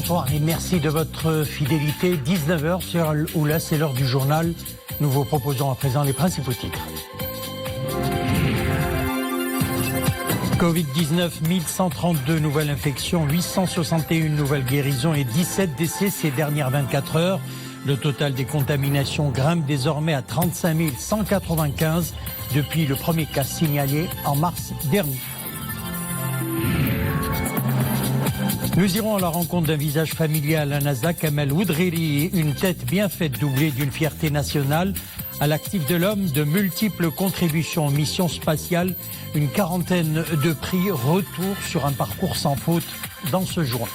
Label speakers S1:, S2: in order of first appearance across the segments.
S1: bonsoir et merci de votre fidélité. 19h sur Oula, c'est l'heure du journal. Nous vous proposons à présent les principaux titres. Covid-19, 1132 nouvelles infections, 861 nouvelles guérisons et 17 décès ces dernières 24 heures. Le total des contaminations grimpe désormais à 35 195 depuis le premier cas signalé en mars dernier. Nous irons à la rencontre d'un visage familial à Naza, Kamel Oudriri, une tête bien faite doublée d'une fierté nationale. À l'actif de l'homme, de multiples contributions aux missions spatiales, une quarantaine de prix, retour sur un parcours sans faute dans ce journal.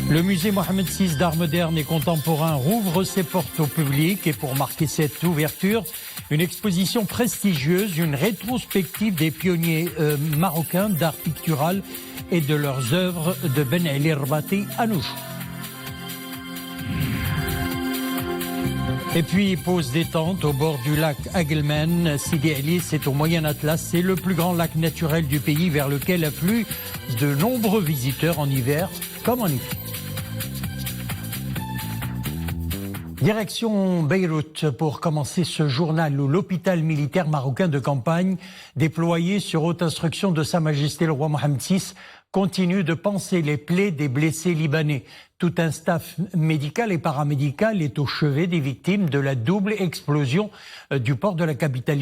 S1: Le musée Mohamed VI d'art moderne et contemporain rouvre ses portes au public et pour marquer cette ouverture, une exposition prestigieuse, une rétrospective des pionniers marocains d'art pictural et de leurs œuvres de Ben Ali Rbati à nos jours. Et puis, pause détente au bord du lac Agelmen. Sidi Ali, c'est au Moyen Atlas. C'est le plus grand lac naturel du pays vers lequel affluent de nombreux visiteurs en hiver comme en été. Direction Beyrouth pour commencer ce journal où l'hôpital militaire marocain de campagne, déployé sur haute instruction de Sa Majesté le roi Mohamed VI, continue de panser les plaies des blessés libanais. Tout un staff médical et paramédical est au chevet des victimes de la double explosion du port de la capitale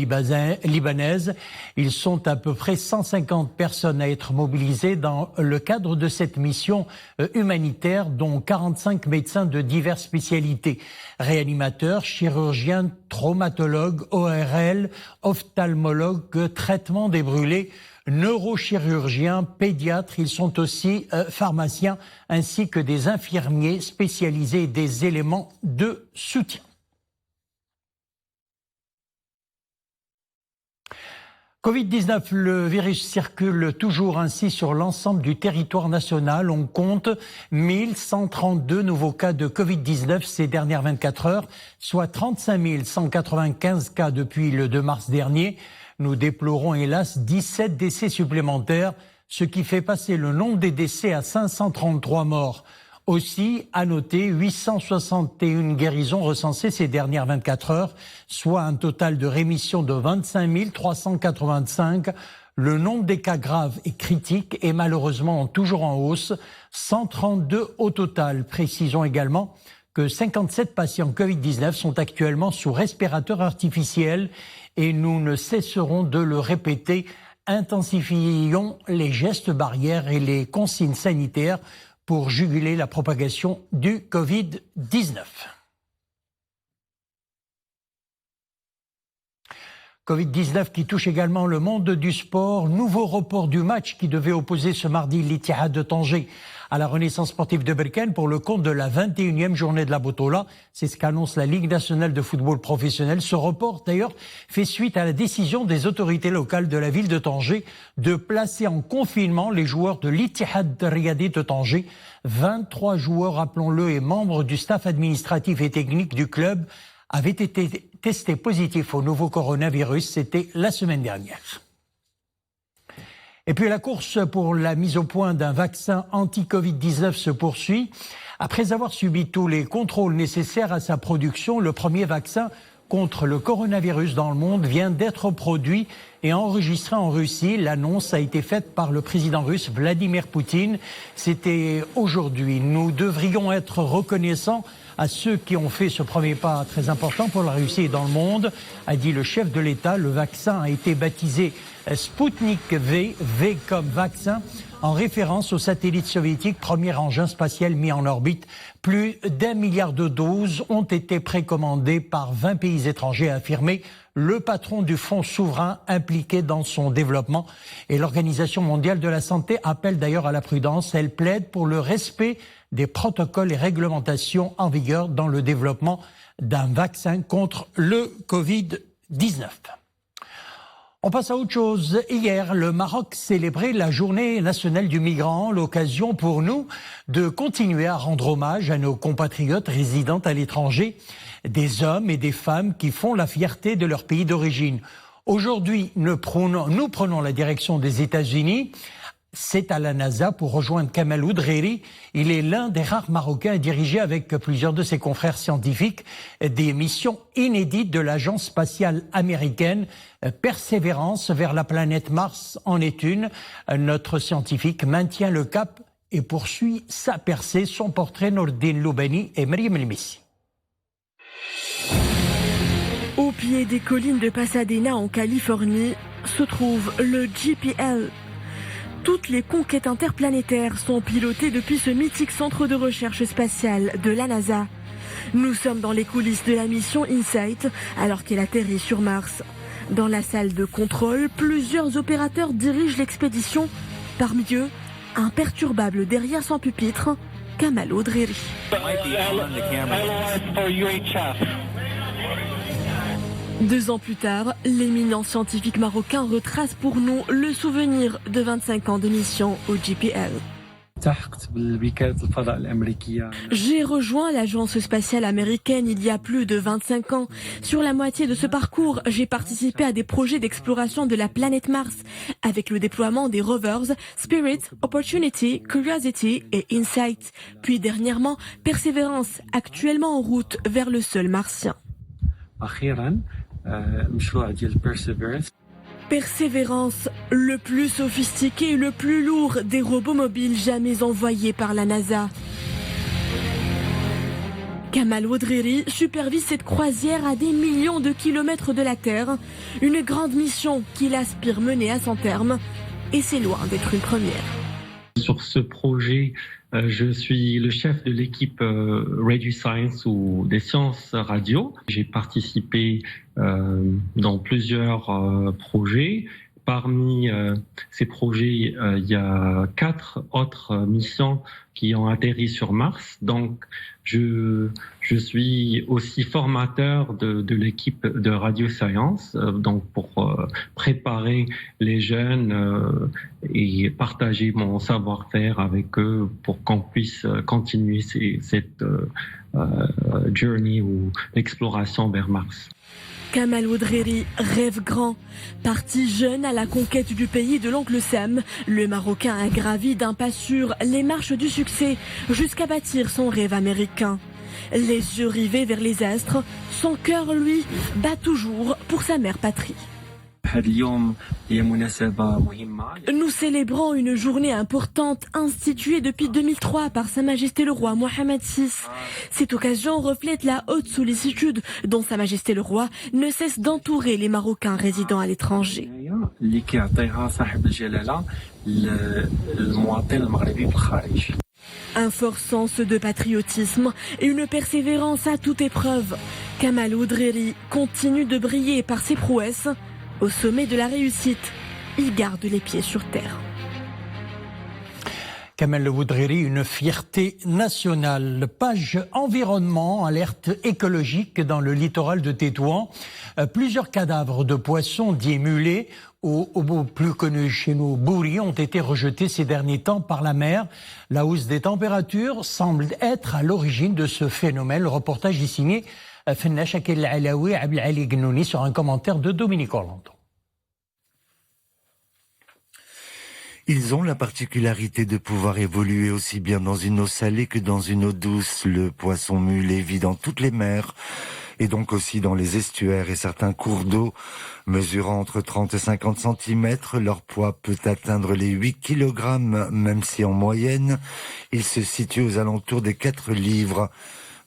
S1: libanaise. Ils sont à peu près 150 personnes à être mobilisées dans le cadre de cette mission humanitaire, dont 45 médecins de diverses spécialités. Réanimateurs, chirurgiens, traumatologues, ORL, ophtalmologues, traitement des brûlés, neurochirurgiens, pédiatres, ils sont aussi pharmaciens ainsi que des infirmiers spécialisés et des éléments de soutien. Covid-19, le virus circule toujours ainsi sur l'ensemble du territoire national. On compte 1132 nouveaux cas de Covid-19 ces dernières 24 heures, soit 35 195 cas depuis le 2 mars dernier. Nous déplorons hélas 17 décès supplémentaires, ce qui fait passer le nombre des décès à 533 morts. Aussi, à noter 861 guérisons recensées ces dernières 24 heures, soit un total de rémission de 25 385. Le nombre des cas graves et critiques est malheureusement toujours en hausse, 132 au total. Précisons également que 57 patients Covid-19 sont actuellement sous respirateur artificiel et nous ne cesserons de le répéter, intensifions les gestes barrières et les consignes sanitaires pour juguler la propagation du Covid-19. Covid-19 qui touche également le monde du sport. Nouveau report du match qui devait opposer ce mardi l'Ittihad de Tanger à la Renaissance sportive de Berkane pour le compte de la 21e journée de la Botola. C'est ce qu'annonce la Ligue nationale de football professionnel. Ce report, d'ailleurs, fait suite à la décision des autorités locales de la ville de Tanger de placer en confinement les joueurs de l'Ittihad Riyadi de Tanger. 23 joueurs, rappelons-le, et membres du staff administratif et technique du club avaient été testés positifs au nouveau coronavirus. C'était la semaine dernière. Et puis la course pour la mise au point d'un vaccin anti-Covid-19 se poursuit. Après avoir subi tous les contrôles nécessaires à sa production, le premier vaccin contre le coronavirus dans le monde vient d'être produit et enregistré en Russie. L'annonce a été faite par le président russe Vladimir Poutine. C'était aujourd'hui. Nous devrions être reconnaissants à ceux qui ont fait ce premier pas très important pour la Russie et dans le monde, a dit le chef de l'État. Le vaccin a été baptisé Sputnik V, V comme vaccin, en référence au satellite soviétique, premier engin spatial mis en orbite. Plus d'1 milliard de doses ont été précommandées par 20 pays étrangers, a affirmé le patron du fonds souverain impliqué dans son développement. Et l'Organisation mondiale de la santé appelle d'ailleurs à la prudence. Elle plaide pour le respect des protocoles et réglementations en vigueur dans le développement d'un vaccin contre le Covid-19. On passe à autre chose. Hier, le Maroc célébrait la journée nationale du migrant, l'occasion pour nous de continuer à rendre hommage à nos compatriotes résidant à l'étranger, des hommes et des femmes qui font la fierté de leur pays d'origine. Aujourd'hui, nous prenons la direction des États-Unis. c'est à la NASA pour rejoindre Kamel Oudreri. Il est l'un des rares Marocains à diriger avec plusieurs de ses confrères scientifiques des missions inédites de l'agence spatiale américaine. Persévérance vers la planète Mars en est une. Notre scientifique maintient le cap et poursuit sa percée. Son portrait, Nordine Loubani et Mariam Elmissi.
S2: Au pied des collines de Pasadena en Californie se trouve le JPL. Toutes les conquêtes interplanétaires sont pilotées depuis ce mythique centre de recherche spatiale de la NASA. Nous sommes dans les coulisses de la mission InSight alors qu'elle atterrit sur Mars. Dans la salle de contrôle, plusieurs opérateurs dirigent l'expédition. Parmi eux, imperturbable derrière son pupitre, Kamel Oudreri. 2 ans plus tard, l'éminent scientifique marocain retrace pour nous le souvenir de 25 ans de mission au JPL. J'ai rejoint l'agence spatiale américaine il y a plus de 25 ans. Sur la moitié de ce parcours, j'ai participé à des projets d'exploration de la planète Mars, avec le déploiement des rovers Spirit, Opportunity, Curiosity et InSight. Puis dernièrement, Persévérance, actuellement en route vers le sol martien. Persévérance, le plus sophistiqué et le plus lourd des robots mobiles jamais envoyés par la NASA. Kamel Oudreri supervise cette croisière à des millions de kilomètres de la Terre, une grande mission qu'il aspire mener à son terme, et c'est loin d'être une première.
S3: Sur ce projet, je suis le chef de l'équipe Radio Science ou des sciences radio. J'ai participé dans plusieurs projets. Parmi ces projets, il y a 4 autres missions qui ont atterri sur Mars. Donc, je suis aussi formateur de l'équipe de Radio Science, donc pour préparer les jeunes et partager mon savoir-faire avec eux pour qu'on puisse continuer cette journey ou l'exploration vers Mars.
S2: Kamel Oudreri rêve grand. Parti jeune à la conquête du pays de l'oncle Sam, le Marocain a gravi d'un pas sûr les marches du succès jusqu'à bâtir son rêve américain. Les yeux rivés vers les astres, son cœur, lui, bat toujours pour sa mère patrie. Nous célébrons une journée importante instituée depuis 2003 par Sa Majesté le Roi Mohammed VI. Cette occasion reflète la haute sollicitude dont Sa Majesté le Roi ne cesse d'entourer les Marocains résidant à l'étranger. Un fort sens de patriotisme et une persévérance à toute épreuve. Kamel Oudreri continue de briller par ses prouesses. Au sommet de la réussite, il garde les pieds sur terre.
S1: Kamel Oudreri, une fierté nationale. Page environnement, alerte écologique dans le littoral de Tétouan. Plusieurs cadavres de poissons dits mulets, ou plus connus chez nous, bourris, ont été rejetés ces derniers temps par la mer. La hausse des températures semble être à l'origine de ce phénomène. Le reportage est signé Fenna Shakil Alaoui, Abdel Ali Gnouni sur un commentaire de Dominique Orlando.
S4: Ils ont la particularité de pouvoir évoluer aussi bien dans une eau salée que dans une eau douce. Le poisson mulet vit dans toutes les mers et donc aussi dans les estuaires et certains cours d'eau. Mesurant entre 30 et 50 cm, leur poids peut atteindre les 8 kg, même si en moyenne, ils se situent aux alentours des 4 livres.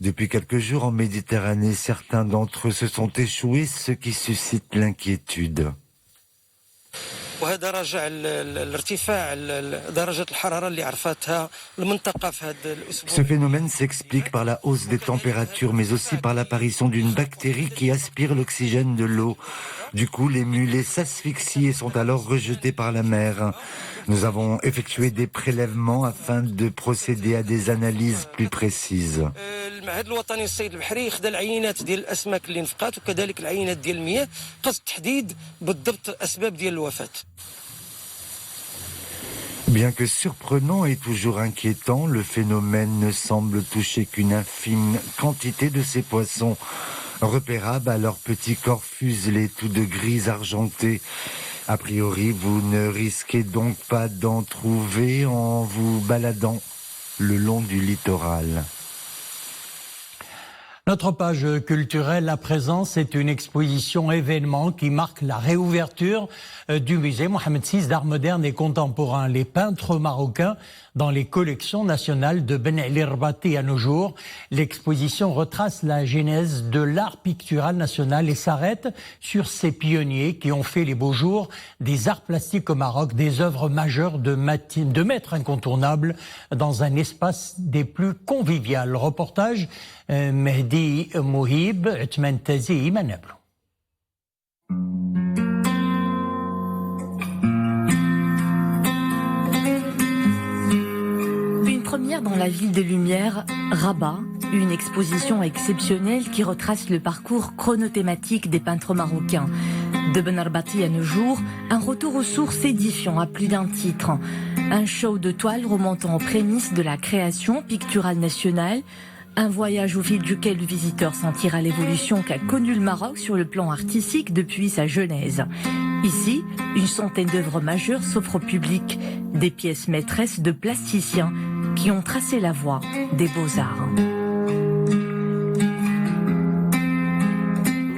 S4: Depuis quelques jours en Méditerranée, certains d'entre eux se sont échoués, ce qui suscite l'inquiétude. Ce phénomène s'explique par la hausse des températures, mais aussi par l'apparition d'une bactérie qui aspire l'oxygène de l'eau. Du coup, les mulets s'asphyxient et sont alors rejetés par la mer. Nous avons effectué des prélèvements afin de procéder à des analyses plus précises. Bien que surprenant et toujours inquiétant, le phénomène ne semble toucher qu'une infime quantité de ces poissons, repérables à leurs petits corps fuselés, tout de gris argenté. A priori, vous ne risquez donc pas d'en trouver en vous baladant le long du littoral.
S1: Notre page culturelle à présent, c'est une exposition événement qui marque la réouverture du musée Mohamed VI d'art moderne et contemporain. Les peintres marocains dans les collections nationales de Ben Ali Rbati à nos jours. L'exposition retrace la genèse de l'art pictural national et s'arrête sur ces pionniers qui ont fait les beaux jours des arts plastiques au Maroc, des œuvres majeures de maîtres incontournables dans un espace des plus convivial. Reportage Mehdi Mouhib, Othman Tazi, Iman Ablou.
S5: Une première dans la ville des Lumières, Rabat, une exposition exceptionnelle qui retrace le parcours chronothématique des peintres marocains. De Ben Rbati à nos jours, un retour aux sources édifiant à plus d'un titre. Un show de toiles remontant aux prémices de la création picturale nationale. Un voyage au fil duquel le visiteur sentira l'évolution qu'a connue le Maroc sur le plan artistique depuis sa genèse. Ici, une centaine d'œuvres majeures s'offrent au public, des pièces maîtresses de plasticiens qui ont tracé la voie des beaux-arts.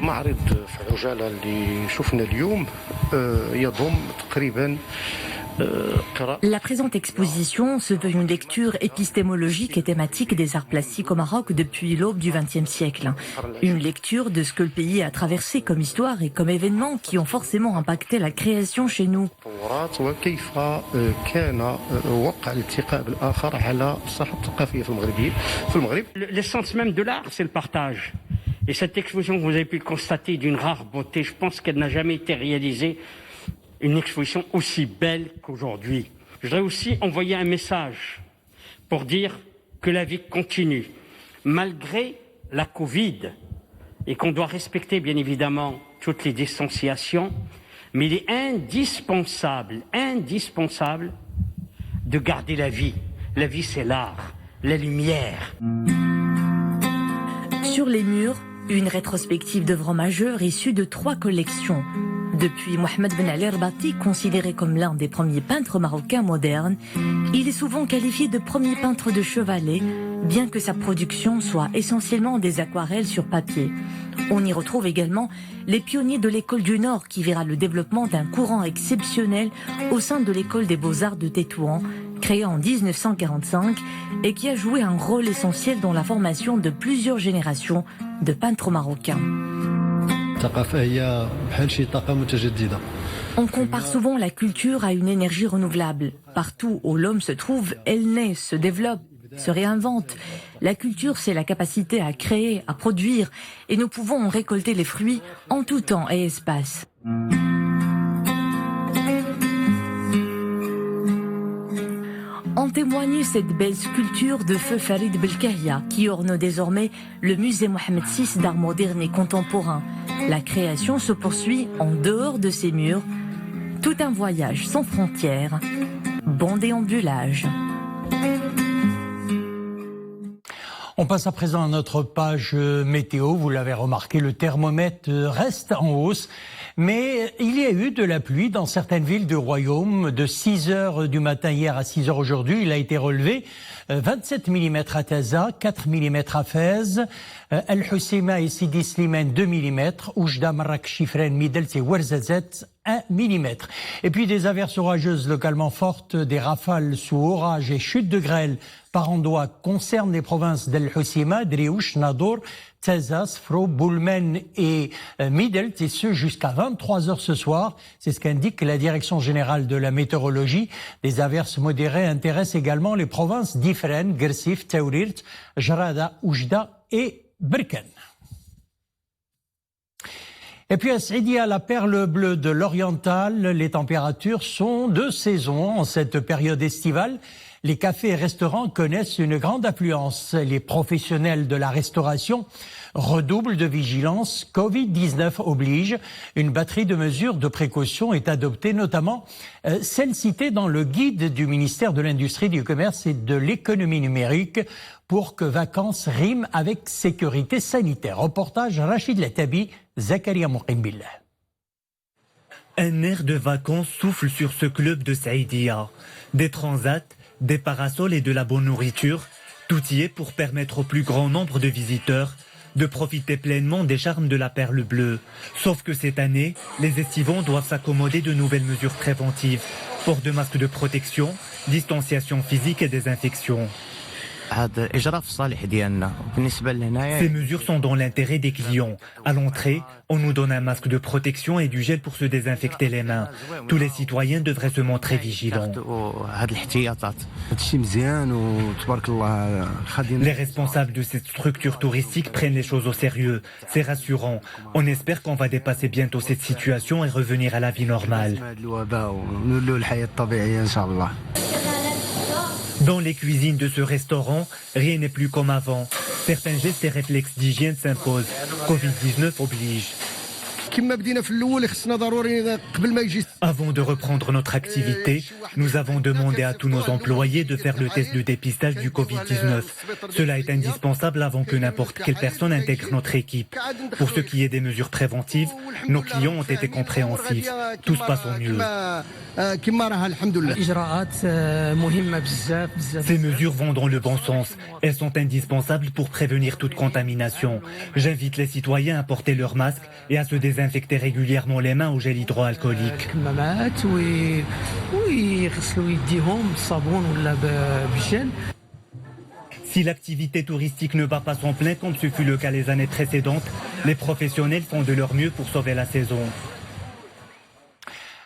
S6: المعرض في عجالة اللي شفنا اليوم يضم تقريبا.
S5: La présente exposition se veut une lecture épistémologique et thématique des arts plastiques au Maroc depuis l'aube du XXe siècle. Une lecture de ce que le pays a traversé comme histoire et comme événements qui ont forcément impacté la création chez nous.
S7: L'essence même de l'art, c'est le partage. Et cette exposition que vous avez pu constater d'une rare beauté, je pense qu'elle n'a jamais été réalisée. Une exposition aussi belle qu'aujourd'hui. Je voudrais aussi envoyer un message pour dire que la vie continue, malgré la Covid, et qu'on doit respecter bien évidemment toutes les distanciations, mais il est indispensable de garder la vie. La vie, c'est l'art, la lumière.
S5: Sur les murs, une rétrospective d'œuvres majeures issues de 3 collections. Depuis Mohamed Ben Ali Rbati, considéré comme l'un des premiers peintres marocains modernes, il est souvent qualifié de premier peintre de chevalet, bien que sa production soit essentiellement des aquarelles sur papier. On y retrouve également les pionniers de l'école du Nord qui verra le développement d'un courant exceptionnel au sein de l'école des beaux-arts de Tétouan, créée en 1945 et qui a joué un rôle essentiel dans la formation de plusieurs générations de peintres marocains. On compare souvent la culture à une énergie renouvelable. Partout où l'homme se trouve, elle naît, se développe, se réinvente. La culture, c'est la capacité à créer, à produire, et nous pouvons en récolter les fruits en tout temps et espace. En témoigne cette belle sculpture de feu Farid Belkahia qui orne désormais le musée Mohamed VI d'art moderne et contemporain. La création se poursuit en dehors de ses murs. Tout un voyage sans frontières. Bon déambulage.
S1: On passe à présent à notre page météo. Vous l'avez remarqué, le thermomètre reste en hausse. Mais il y a eu de la pluie dans certaines villes du royaume. De 6h du matin hier à 6h aujourd'hui, il a été relevé 27 mm à Taza, 4 mm à Fès, El Hoceima et Sidi Slimane 2 mm, Oujda, Marrakech, Chifren, Midelt et Ouarzazate 1 mm. Et puis des averses orageuses localement fortes, des rafales sous orage et chutes de grêle par endroits concernent les provinces d'El Hoceima, Driouch, Nador, Taza, Sfro, Boulmen et Midelt, et ce jusqu'à 23h ce soir. C'est ce qu'indique la Direction générale de la météorologie. Des averses modérées intéressent également les provinces d'Ifren, Gersif, Taurirt, Jarada, Oujda et Berken. Et puis à Saidia, la perle bleue de l'Oriental, les températures sont de saison en cette période estivale. Les cafés et restaurants connaissent une grande affluence. Les professionnels de la restauration redoublent de vigilance. Covid-19 oblige. Une batterie de mesures de précaution est adoptée, notamment celle citée dans le guide du ministère de l'Industrie, du Commerce et de l'Économie numérique pour que vacances riment avec sécurité sanitaire. Reportage Rachid Latabi, Zakaria Mouqimbillah.
S8: Un air de vacances souffle sur ce club de Saïdia. Des transats, des parasols et de la bonne nourriture, tout y est pour permettre au plus grand nombre de visiteurs de profiter pleinement des charmes de la perle bleue. Sauf que cette année, les estivants doivent s'accommoder de nouvelles mesures préventives. Port de masques de protection, distanciation physique et désinfection. Ces mesures sont dans l'intérêt des clients. À l'entrée, on nous donne un masque de protection et du gel pour se désinfecter les mains. Tous les citoyens devraient se montrer vigilants. Les responsables de cette structure touristique prennent les choses au sérieux. C'est rassurant. On espère qu'on va dépasser bientôt cette situation et revenir à la vie normale. Dans les cuisines de ce restaurant, rien n'est plus comme avant. Certains gestes et réflexes d'hygiène s'imposent. Covid-19 oblige. Avant de reprendre notre activité, nous avons demandé à tous nos employés de faire le test de dépistage du Covid-19. Cela est indispensable avant que n'importe quelle personne intègre notre équipe. Pour ce qui est des mesures préventives, nos clients ont été compréhensifs. Tout se passe au mieux. Ces mesures vont dans le bon sens. Elles sont indispensables pour prévenir toute contamination. J'invite les citoyens à porter leur masque et à se désinfecter régulièrement les mains au gel hydroalcoolique. Si l'activité touristique ne bat pas son plein comme ce fut le cas les années précédentes, les professionnels font de leur mieux pour sauver la saison.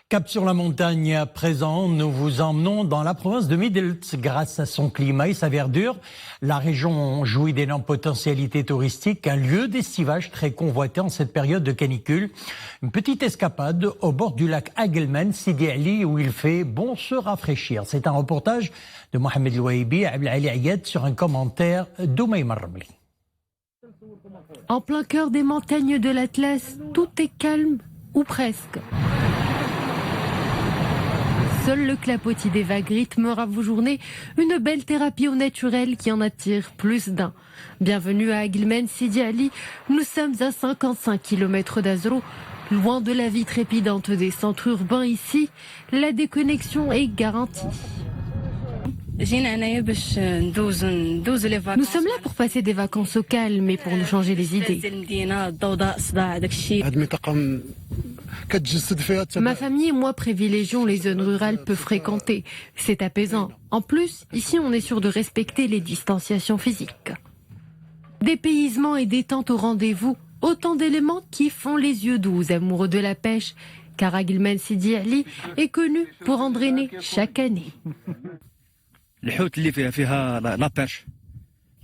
S1: Cap sur la montagne à présent, nous vous emmenons dans la province de Middelburg. Grâce à son climat et sa verdure, la région jouit d'énormes potentialités touristiques, un lieu d'estivage très convoité en cette période de canicule. Une petite escapade au bord du lac Agelman, Sidi Ali, où il fait bon se rafraîchir. C'est un reportage de Mohamed Louaibi et Abdelali Ayed sur un commentaire d'Oumaïm Rabli.
S9: En plein cœur des montagnes de l'Atlas, tout est calme, ou presque. Seul le clapotis des vagues rythmera vos journées, une belle thérapie au naturel qui en attire plus d'un. Bienvenue à Agelman Sidi Ali, nous sommes à 55 km d'Azro. Loin de la vie trépidante des centres urbains ici, la déconnexion est garantie. Nous sommes là pour passer des vacances au calme et pour nous changer les idées. Ma famille et moi privilégions les zones rurales peu fréquentées. C'est apaisant. En plus, ici on est sûr de respecter les distanciations physiques. Dépaysement et détente au rendez-vous, autant d'éléments qui font les yeux doux aux amoureux de la pêche, car Agelman Sidi Ali est connu pour en drainer chaque année.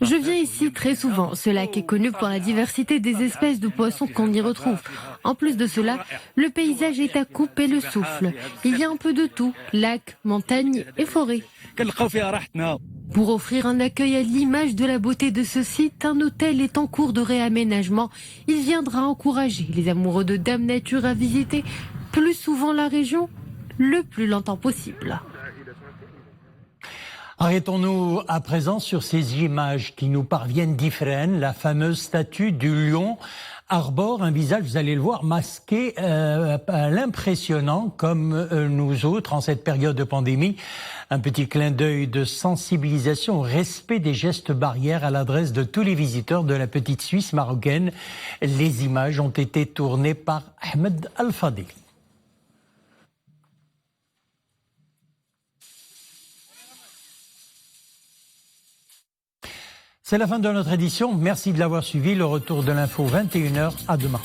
S9: Je viens ici très souvent. Ce lac est connu pour la diversité des espèces de poissons qu'on y retrouve. En plus de cela, le paysage est à couper le souffle. Il y a un peu de tout, lac, montagne et forêt. Pour offrir un accueil à l'image de la beauté de ce site, un hôtel est en cours de réaménagement. Il viendra encourager les amoureux de Dame Nature à visiter plus souvent la région, le plus longtemps possible.
S1: Arrêtons-nous à présent sur ces images qui nous parviennent d'Ifrane. La fameuse statue du lion arbore un visage, vous allez le voir, masqué à l'impressionnant comme nous autres en cette période de pandémie. Un petit clin d'œil de sensibilisation au respect des gestes barrières à l'adresse de tous les visiteurs de la petite Suisse marocaine. Les images ont été tournées par Ahmed Al-Fadil. C'est la fin de notre édition. Merci de l'avoir suivi. Le retour de l'info 21h. À demain.